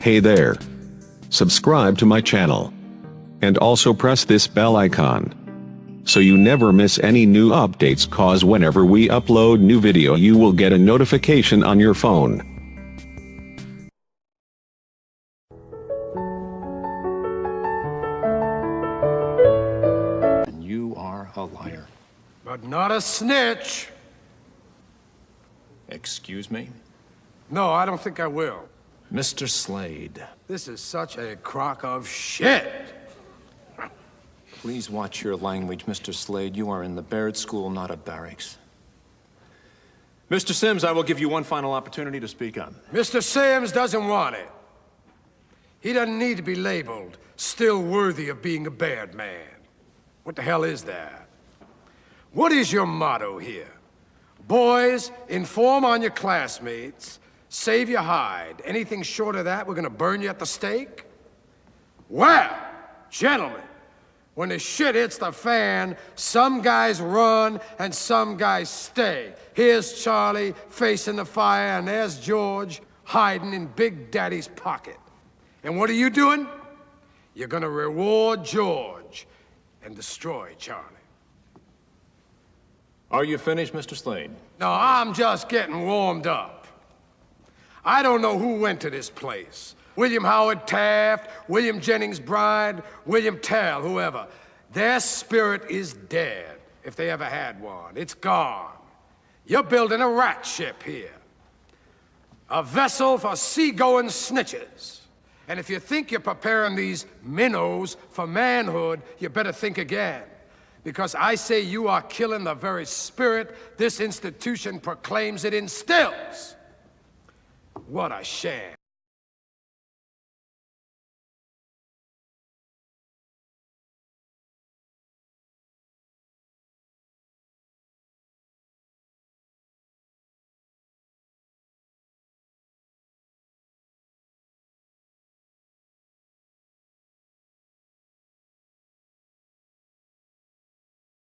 Hey there. Subscribe to my channel. And also press this bell icon, so you never miss any new updates, cause whenever we upload new video you will get a notification on your phone. And you are a liar. But not a snitch. Excuse me? No, I don't think I will. Mr. Slade, This is such a crock of shit. please watch your language, Mr. Slade. You are in the Baird School, not a barracks. Mr. Sims, I will give you one final opportunity to speak on. Mr. Sims doesn't want it. He doesn't need to be labeled still worthy of being a Baird man. What the hell is that? What is your motto here? Boys, inform on your classmates, save your hide. Anything short of that, we're gonna burn you at the stake? Well, gentlemen, when the shit hits the fan, some guys run and some guys stay. Here's Charlie facing the fire, and there's George hiding in Big Daddy's pocket. And what are you doing? You're gonna reward George and destroy Charlie. Are you finished, Mr. Slade? No, I'm just getting warmed up. I don't know who went to this place. William Howard Taft, William Jennings Bryan, William Tell, whoever. Their spirit is dead, if they ever had one. It's gone. You're building a rat ship here. A vessel for seagoing snitches. And if you think you're preparing these minnows for manhood, you better think again. Because I say you are killing the very spirit this institution proclaims it instills. What a shame.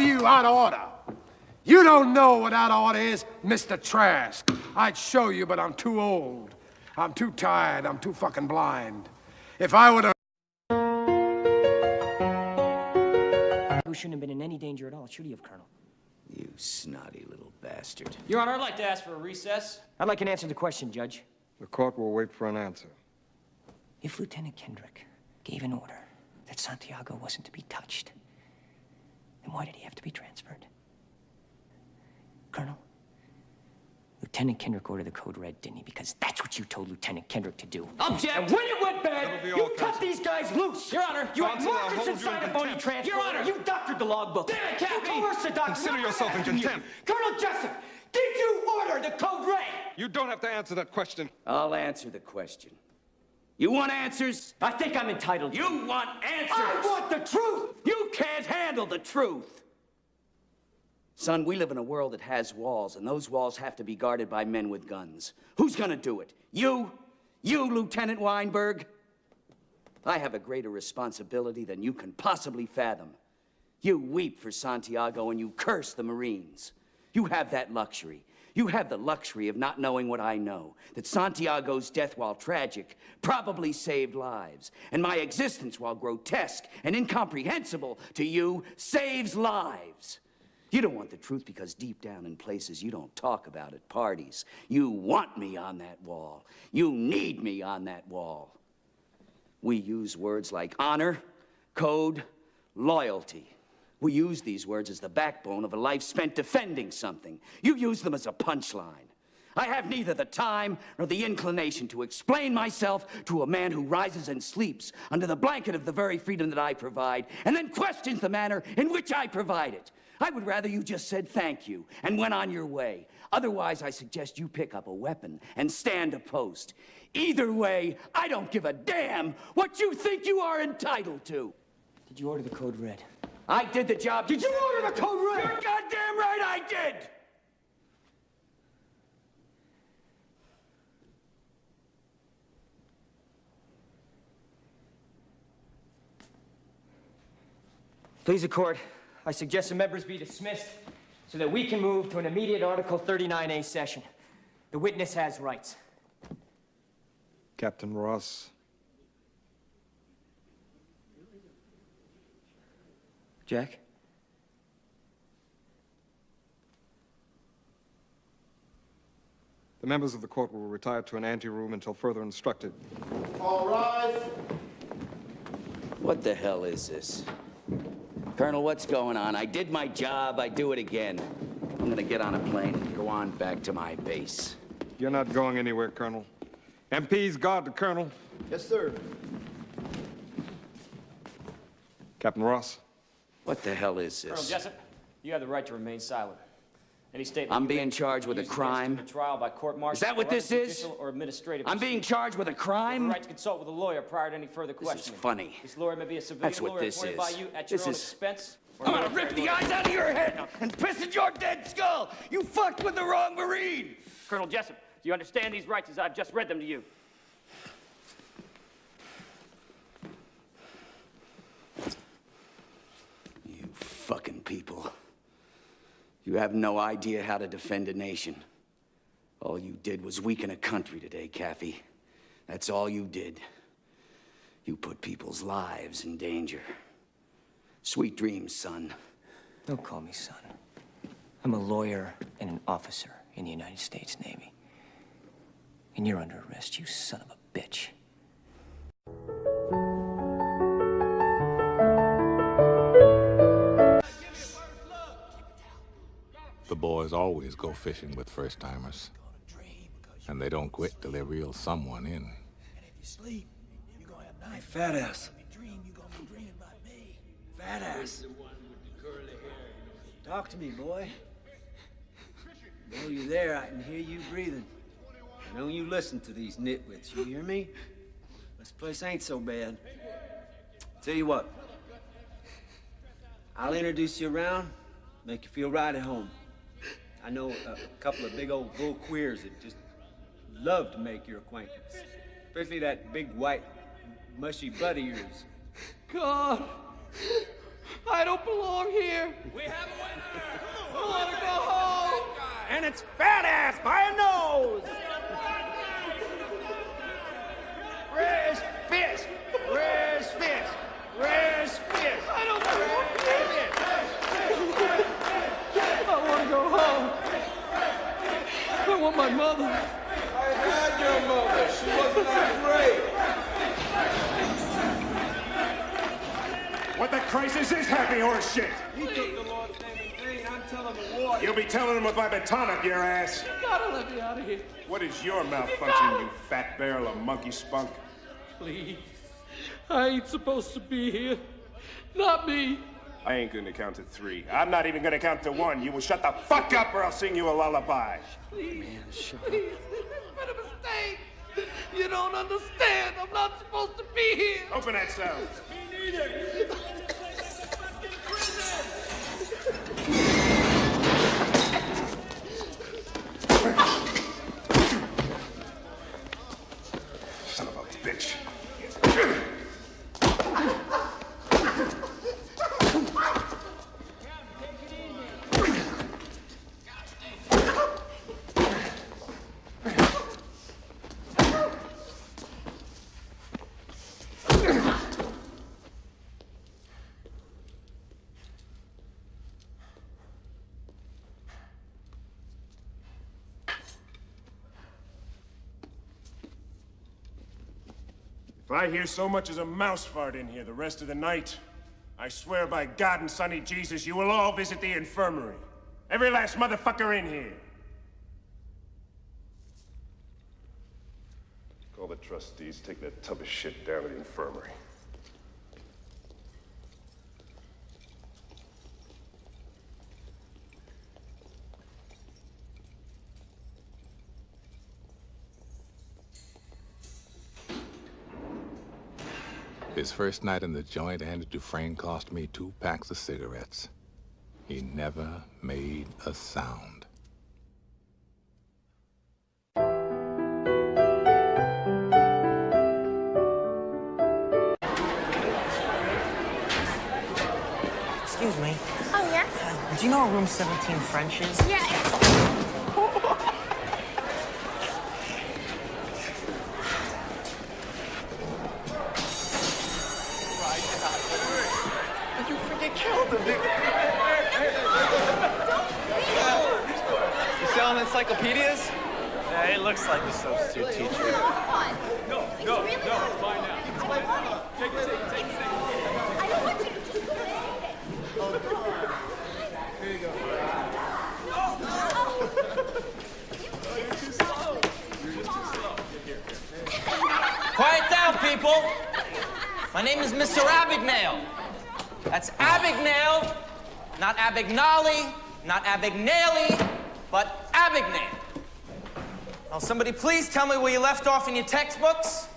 You out of order. You don't know what out of order is, Mr. Trask. I'd show you, but I'm too old. I'm too tired. I'm too fucking blind. If I were to... We shouldn't have been in any danger at all, should he have, Colonel? You snotty little bastard. Your Honor, I'd like to ask for a recess. I'd like an answer to the question, Judge. The court will wait for an answer. If Lieutenant Kendrick gave an order that Santiago wasn't to be touched, then why did he have to be transferred? Colonel, Lieutenant Kendrick ordered the code red, didn't he? Because that's what you told Lieutenant Kendrick to do. Object! And when it went bad, you cut these guys loose! Your Honor, you had Marcus inside a phony transfer. Your Honor, you doctored the logbook. Damn it, Captain! You coerced the doctor. Consider yourself in contempt. Colonel Jessup, did you order the code red? You don't have to answer that question. I'll answer the question. You want answers? I think I'm entitled to. You want answers? I want the truth! You can't handle the truth. Son, we live in a world that has walls, and those walls have to be guarded by men with guns. Who's gonna do it? You? You, Lieutenant Weinberg? I have a greater responsibility than you can possibly fathom. You weep for Santiago and you curse the Marines. You have that luxury. You have the luxury of not knowing what I know, that Santiago's death, while tragic, probably saved lives, and my existence, while grotesque and incomprehensible to you, saves lives. You don't want the truth because deep down in places you don't talk about at parties, you want me on that wall. You need me on that wall. We use words like honor, code, loyalty. We use these words as the backbone of a life spent defending something. You use them as a punchline. I have neither the time nor the inclination to explain myself to a man who rises and sleeps under the blanket of the very freedom that I provide, and then questions the manner in which I provide it. I would rather you just said thank you and went on your way. Otherwise, I suggest you pick up a weapon and stand a post. Either way, I don't give a damn what you think you are entitled to. Did you order the code red? I did the job. Did you order the code red? You're goddamn right I did! Please, the court, I suggest the members be dismissed so that we can move to an immediate Article 39A session. The witness has rights. Captain Ross, Jack? The members of the court will retire to an anteroom until further instructed. All rise. What the hell is this? Colonel, what's going on? I did my job. I do it again. I'm gonna get on a plane and go on back to my base. You're not going anywhere, Colonel. MPs, guard the Colonel. Yes, sir. Captain Ross. What the hell is Colonel this? Jessup, you have the right to remain silent. Any statement I'm you being make charged with a used against you crime? in a trial by court-martial. Is that what or this other is? judicial or administrative I'm being proceeding. charged with a You have the crime? right to consult with a lawyer prior to any further This questioning. is funny. This lawyer may be a civilian That's what lawyer this appointed is. by you at your This own is- expense. Or I'm gonna military rip the lawyer. eyes out of your head and piss in your dead skull! You fucked with the wrong Marine! Colonel Jessup, do you understand these rights as I've just read them to you? You fucking people. You have no idea how to defend a nation. All you did was weaken a country today, Caffey. That's all you did. You put people's lives in danger. Sweet dreams, son. Don't call me son. I'm a lawyer and an officer in the United States Navy. And you're under arrest, you son of a bitch. The boys always go fishing with first-timers. And they don't quit till they reel someone in. Hey, fat ass. Fat ass. Talk to me, boy. I know you're there. I can hear you breathing. I know you listen to these nitwits. You hear me? This place ain't so bad. Tell you what. I'll introduce you around, make you feel right at home. I know a couple of big old bull queers that just love to make your acquaintance. Especially that big white mushy butt of yours. God, I don't belong here. We have a winner. I want to go home. And it's fat ass by a nose. Where's fish? Where's fish? Where's fish? I don't belong here. I want to go home. I want my mother. I had your mother. She wasn't that great. What the Christ is this happy horse shit? He took the Lord's name in vain. I'm telling the war. You'll be telling him with my baton up your ass. You gotta let me out of here. What is your malfunction, you fat barrel of monkey spunk? Please. I ain't supposed to be here. Not me. I ain't gonna count to 3. I'm not even gonna count to 1. You will shut the fuck up or I'll sing you a lullaby. Please. Man, shut up. Please. It's been a mistake. You don't understand. I'm not supposed to be here. Open that cell. Me neither. Son of a bitch. If I hear so much as a mouse fart in here the rest of the night, I swear by God and Sonny Jesus, you will all visit the infirmary. Every last motherfucker in here. Call the trustees, take that tub of shit down to the infirmary. His first night in the joint, Andy Dufresne cost me 2 packs of cigarettes. He never made a sound. Excuse me. Oh, yes? Do you know where room 17 French is? Yeah, You freaking killed him, selling encyclopedias? Yeah, he looks like a substitute teacher. No, find out. Take it. I don't want you to keep doing anything. Here you go. You're too slow. You're just too slow. Here. Quiet down, people. My name is Mr. Abagnale. That's Abagnale, not Abagnale, not Abagnale, but Abagnale. Now, somebody please tell me where you left off in your textbooks?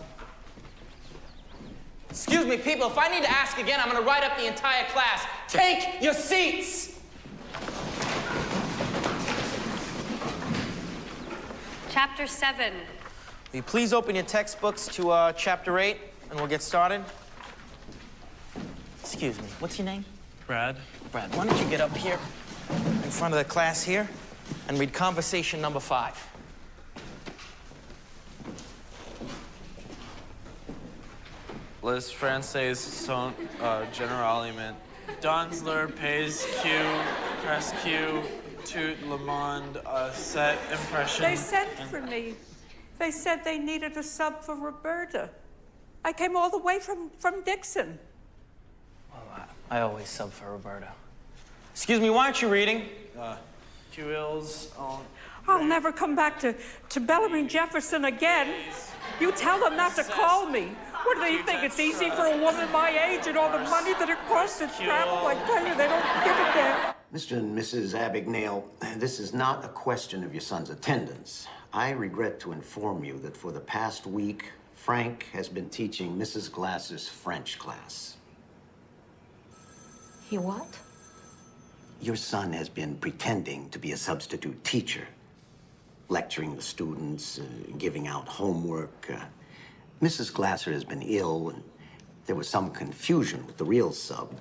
Excuse me, people, if I need to ask again, I'm going to write up the entire class. Take your seats! Chapter 7. Will you please open your textbooks to Chapter 8, and we'll get started? Excuse me, what's your name? Brad. Brad, why don't you get up here in front of the class here and read conversation number 5. Les Français sont généralement Donsler pays Q, press Q, tout le monde set impression. They sent for me. They said they needed a sub for Roberta. I came all the way from Dixon. Well, I always sub for Roberta. Excuse me, why aren't you reading? Q-Ills I'll never come back to Bellarmine Jefferson again. You tell them not to call me. What do they think? It's easy for a woman my age and all the money that it costs to travel? I tell you, they don't give a damn. Mr. and Mrs. Abagnale, this is not a question of your son's attendance. I regret to inform you that for the past week, Frank has been teaching Mrs. Glass's French class. He what? Your son has been pretending to be a substitute teacher, lecturing the students, giving out homework. Mrs. Glasser has been ill, and there was some confusion with the real sub.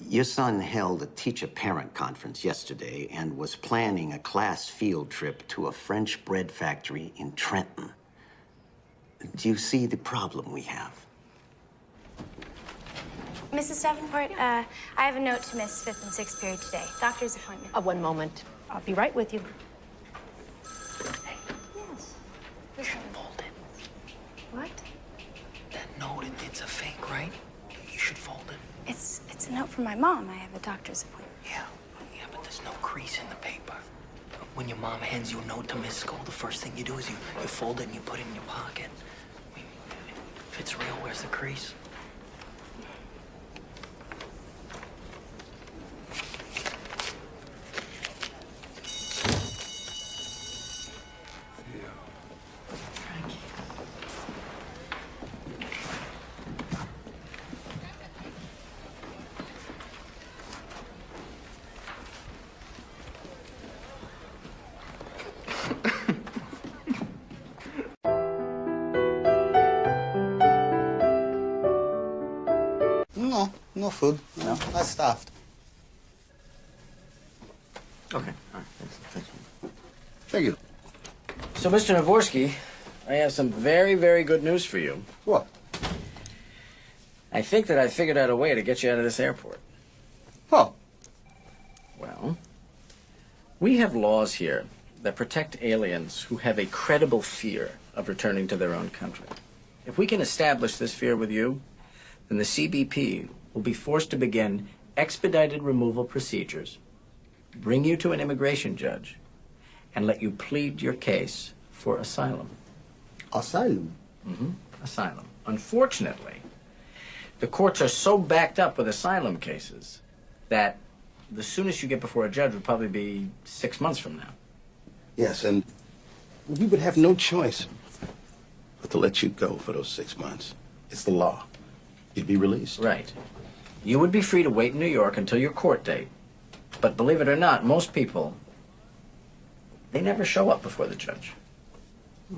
Your son held a teacher-parent conference yesterday and was planning a class field trip to a French bread factory in Trenton. Do you see the problem we have? Mrs. Davenport, I have a note to miss 5th and 6th period today. Doctor's appointment. One moment. I'll be right with you. Yes. You should fold it. What? That note, it's a fake, right? You should fold it. It's a note from my mom. I have a doctor's appointment. Yeah, but there's no crease in the paper. When your mom hands you a note to miss school, the first thing you do is you fold it and you put it in your pocket. I mean, if it's real, where's the crease? No food. No, I starved. Okay, all right, thanks. Thank you. So, Mr. Navorsky, I have some very, very good news for you. What? I think that I figured out a way to get you out of this airport. Oh. Well, we have laws here that protect aliens who have a credible fear of returning to their own country. If we can establish this fear with you, then the CBP will be forced to begin expedited removal procedures, bring you to an immigration judge, and let you plead your case for asylum. Asylum? Mm-hmm. Asylum. Unfortunately, the courts are so backed up with asylum cases that the soonest you get before a judge would probably be 6 months from now. Yes, and we would have no choice but to let you go for those 6 months. It's the law. You'd be released. Right. You would be free to wait in New York until your court date. But believe it or not, most people, they never show up before the judge.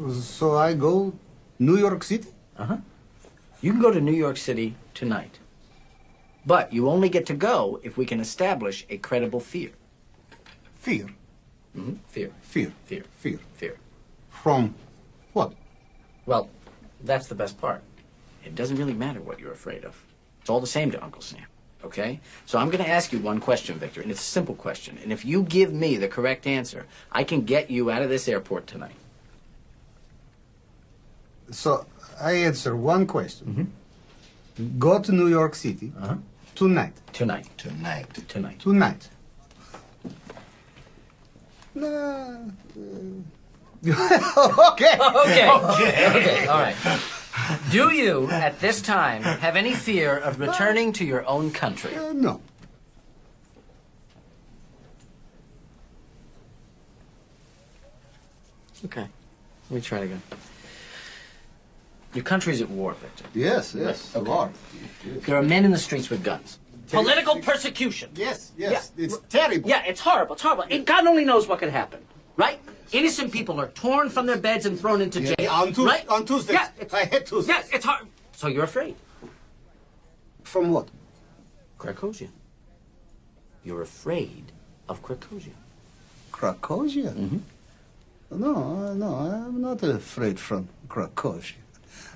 So I go New York City? Uh-huh. You can go to New York City tonight. But you only get to go if we can establish a credible fear. Fear? Mm-hmm. Fear. Fear. Fear. Fear. Fear. From what? Well, that's the best part. It doesn't really matter what you're afraid of. It's all the same to Uncle Sam. okay? So I'm going to ask you one question, Victor, and it's a simple question. And if you give me the correct answer, I can get you out of this airport tonight. So I answer one question. Go to New York City tonight. Tonight. Tonight. Tonight. Tonight. Okay. Okay. All right. Do you, at this time, have any fear of returning to your own country? No. Okay. Let me try it again. Your country's at war, Victor. Yes, a lot. There are men in the streets with guns. Political persecution. Yes. Yeah. It's terrible. Yeah, it's horrible. It's horrible. And God only knows what could happen, right? Innocent people are torn from their beds and thrown into jail. Right? On Tuesdays. Yeah, I hate Tuesdays. Yeah, it's hard. So you're afraid? From what? Krakosia. You're afraid of Krakosia. Krakosia? No, I'm not afraid from Krakosia.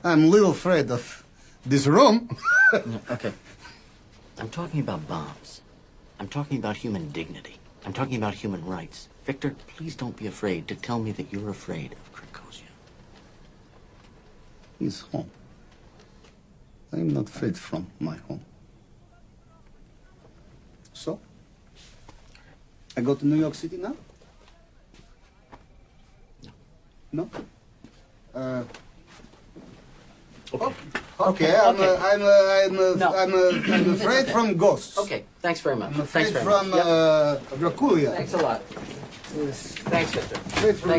I'm a little afraid of this room. Okay. I'm talking about bombs. I'm talking about human dignity. I'm talking about human rights. Victor, please don't be afraid to tell me that you're afraid of Krakosia. His home. I'm not afraid from my home. So? I go to New York City now? No? Okay, I'm afraid from ghosts. Okay, thanks very much. I'm afraid Thanks very from much. Dracula. Thanks a lot. Thanks, Victor. Afraid from